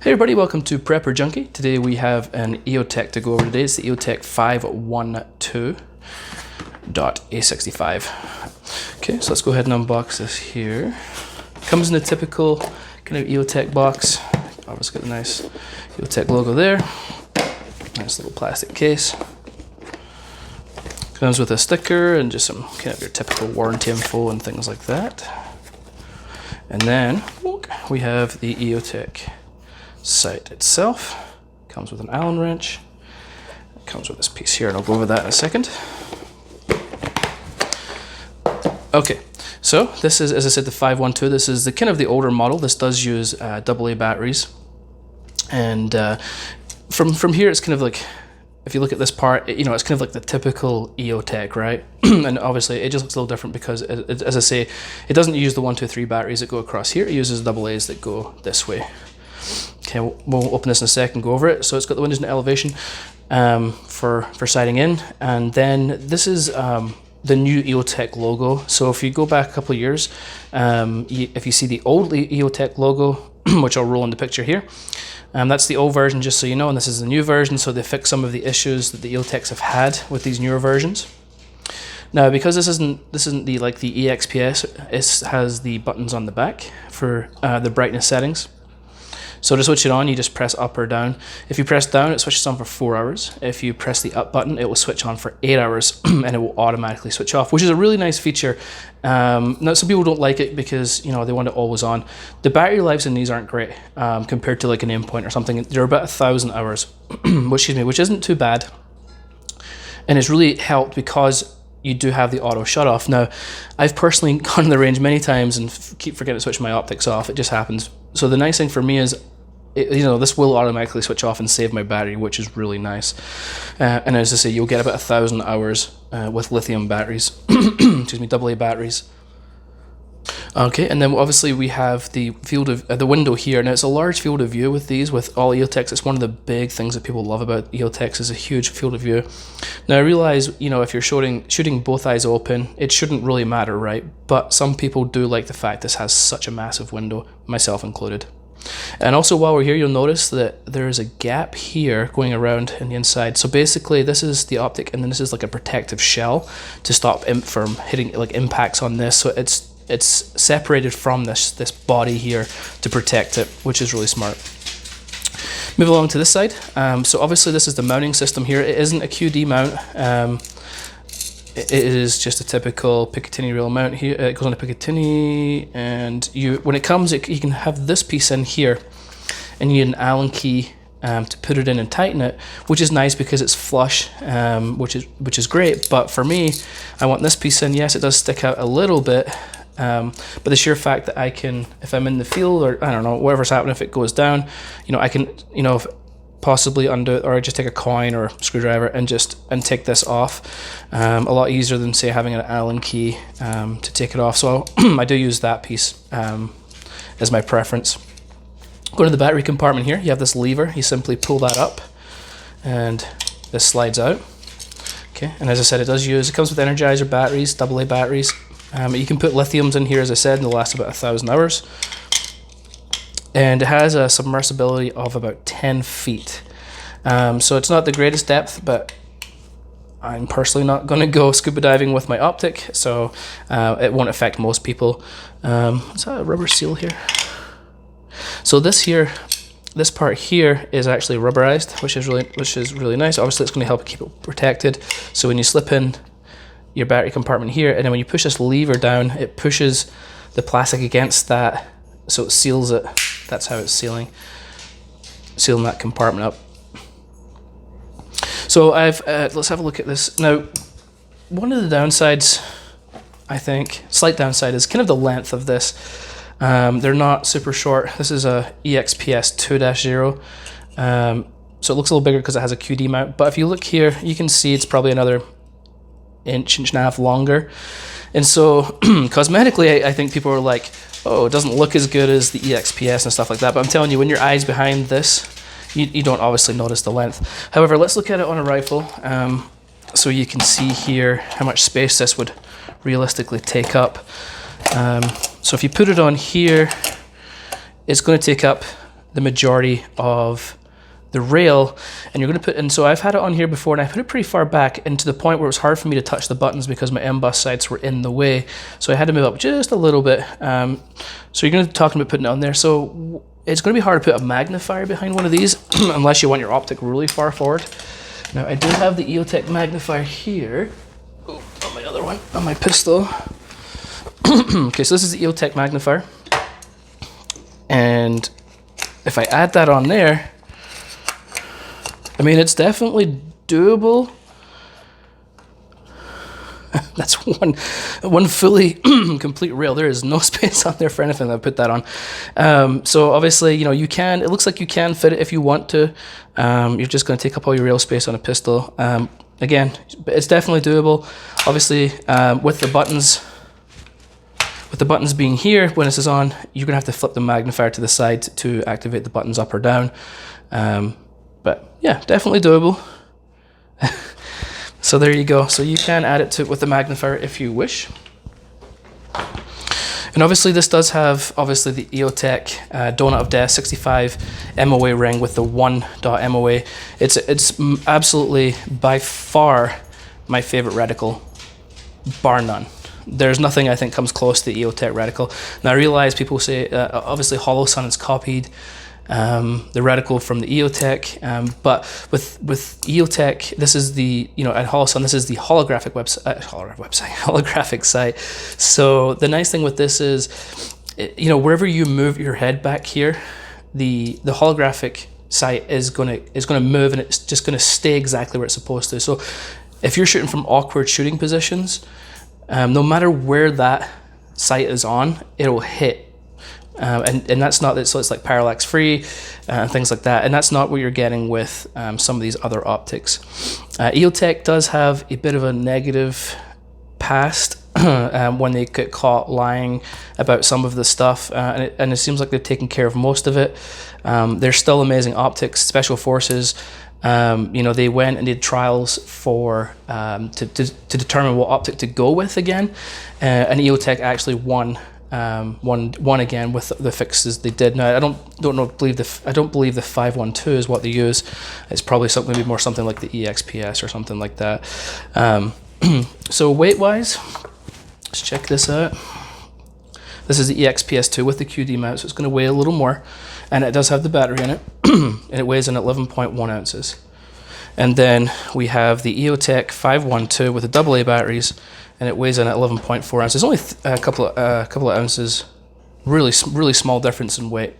Hey everybody, welcome to Prepper Junkie. Today we have an EOTech to go over today. It's the EOTech 512.A65. Okay, so let's go ahead and unbox this here. Comes in a typical kind of EOTech box. Obviously got the nice EOTech logo there. Nice little plastic case. Comes with a sticker and just some kind of your typical warranty info and things like that. And then we have the EOTech site itself. Comes with an Allen wrench. It comes with this piece here, and I'll go over that in a second. Okay, so this is, as I said, the 512. This is the kind of the older model. This does use AA batteries, and from here it's kind of like, if you look at this part, it's kind of like the typical EOTech, right? And obviously it just looks a little different because, as I say, it doesn't use the 123 batteries that go across here. It uses AA's that go this way. Okay, we'll open this in a second, go over it. So it's got the windows and elevation for sighting in, and then this is the new EOTech logo. So if you go back a couple of years, if you see the old EOTech logo, which I'll roll in the picture here, that's the old version, just so you know, and this is the new version. So they fix some of the issues that the EOTechs have had with these newer versions. Now, because this isn't the like the EXPS, it has the buttons on the back for the brightness settings. So to switch it on, you just press up or down. If you press down, it switches on for 4 hours. If you press the up button, it will switch on for 8 hours, and it will automatically switch off, which is a really nice feature. Now, some people don't like it because they want it always on. The battery lives in these aren't great compared to like an Aimpoint or something. They're about 1,000 hours, which isn't too bad, and it's really helped because you do have the auto shut off. Now, I've personally gone in the range many times and keep forgetting to switch my optics off. It just happens. So the nice thing for me is, this will automatically switch off and save my battery, which is really nice. And as I say, you'll get about 1,000 hours with lithium batteries, excuse me, AA batteries. Okay, and then obviously we have the field of the window here. Now it's a large field of view with these, with all EOTechs. It's one of the big things that people love about EOTechs is a huge field of view. Now I realize, if you're shooting both eyes open, it shouldn't really matter, right? But some people do like the fact this has such a massive window, myself included. And also while we're here, you'll notice that there is a gap here going around in the inside. So basically this is the optic, and then this is like a protective shell to stop from hitting like impacts on this. So it's separated from this body here to protect it, which is really smart. Move along to this side. So obviously this is the mounting system here. It isn't a QD mount. It is just a typical Picatinny rail mount here. It goes on a Picatinny, and when it comes, you can have this piece in here, and you need an Allen key to put it in and tighten it, which is nice because it's flush, which is great. But for me, I want this piece in. Yes, it does stick out a little bit, but the sheer fact that I can, if I'm in the field or I don't know, whatever's happening, if it goes down, I can, possibly undo it, or just take a coin or screwdriver and take this off. A lot easier than say having an Allen key to take it off. So I do use that piece as my preference. Go to the battery compartment here. You have this lever. You simply pull that up, and this slides out. Okay, and as I said, it comes with Energizer batteries, AA batteries. You can put lithiums in here, as I said, and they'll last about 1,000 hours. And it has a submersibility of about 10 feet. So it's not the greatest depth, but I'm personally not going to go scuba diving with my optic, so it won't affect most people. Is that a rubber seal here? So this part here is actually rubberized, which is really nice. Obviously, it's going to help keep it protected. So when you slip in your battery compartment here, and then when you push this lever down, it pushes the plastic against that, so it seals it. That's how it's sealing that compartment up. So let's have a look at this. Now, one of the downsides, I think, slight downside, is kind of the length of this. They're not super short. This is a EXPS 2-0. So it looks a little bigger because it has a QD mount. But if you look here, you can see it's probably another inch and a half longer. And so cosmetically, I think people are like, oh, it doesn't look as good as the EXPS and stuff like that. But I'm telling you, when your eye's behind this, you don't obviously notice the length. However, let's look at it on a rifle, so you can see here how much space this would realistically take up. So if you put it on here, it's going to take up the majority of the rail, and you're going to put in, so I've had it on here before, and I put it pretty far back, and to the point where it was hard for me to touch the buttons because my M-bus sights were in the way, so I had to move up just a little bit. So you're going to be talking about putting it on there. So it's going to be hard to put a magnifier behind one of these unless you want your optic really far forward. Now I do have the EOTech magnifier here. Oh, on my other one, on my pistol. Okay, so this is the EOTech magnifier, and if I add that on there, I mean, it's definitely doable. That's one fully complete rail. There is no space on there for anything that I put that on. So obviously, you know, you can, it looks like you can fit it if you want to. You're just going to take up all your rail space on a pistol. Again, it's definitely doable. Obviously, with the buttons being here, when this is on, you're going to have to flip the magnifier to the side to activate the buttons up or down. But yeah, definitely doable. So there you go. So you can add it to with the magnifier if you wish. And obviously this does have obviously the EOTech Donut of Death 65 MOA ring with the 1.MOA. It's absolutely by far my favorite reticle, bar none. There's nothing I think comes close to the EOTech reticle. Now I realize people say obviously HoloSun has copied the reticle from the EOTech, but with EOTech, this is the, you know, at HoloSun, this is the holographic holographic sight. So the nice thing with this is, you know, wherever you move your head back here, the holographic sight is gonna move, and it's just gonna stay exactly where it's supposed to. So if you're shooting from awkward shooting positions, no matter where that sight is on, it'll hit. And that's not that, so it's like parallax free and things like that, and that's not what you're getting with some of these other optics. EOTech does have a bit of a negative past when they get caught lying about some of the stuff, and it seems like they've taken care of most of it. They're still amazing optics. Special Forces, you know, they went and did trials for to determine what optic to go with again, and EOTech actually won again with the fixes they did. Now I don't believe the 512 is what they use. It's probably maybe more like the EXPS or something like that. So weight wise, let's check this out. This is the EXPS2 with the QD mount, so it's going to weigh a little more, and it does have the battery in it, and it weighs in at 11.1 ounces. And then we have the EOTech 512 with the AA batteries, and it weighs in at 11.4 ounces. Only a couple of ounces, really small difference in weight.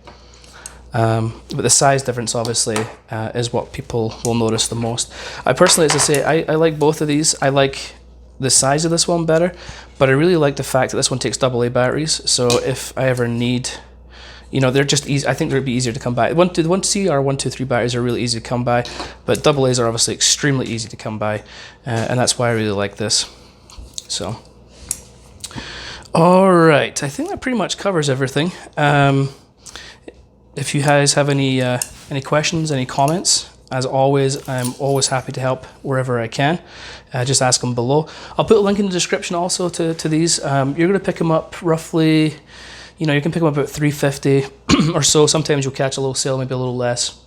But the size difference obviously is what people will notice the most. I personally, as I say, I like both of these. I like the size of this one better, but I really like the fact that this one takes AA batteries. So if I ever need, you know, they're just easy. I think they'd be easier to come by. The 1CR 123 batteries are really easy to come by, but AA's are obviously extremely easy to come by, and that's why I really like this. So, all right, I think that pretty much covers everything. If you guys have any questions, any comments, as always, I'm always happy to help wherever I can. Just ask them below. I'll put a link in the description also to these. You're going to pick them up roughly, you know, you can pick them up about $3.50 or so. Sometimes you'll catch a little sale, maybe a little less.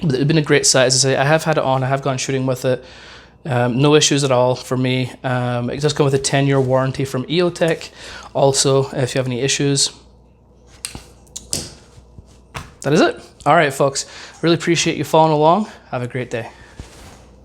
But it's been a great sight. As I say, I have had it on. I have gone shooting with it. No issues at all for me. It does come with a 10-year warranty from EOTech. Also, if you have any issues, that is it. All right, folks. Really appreciate you following along. Have a great day.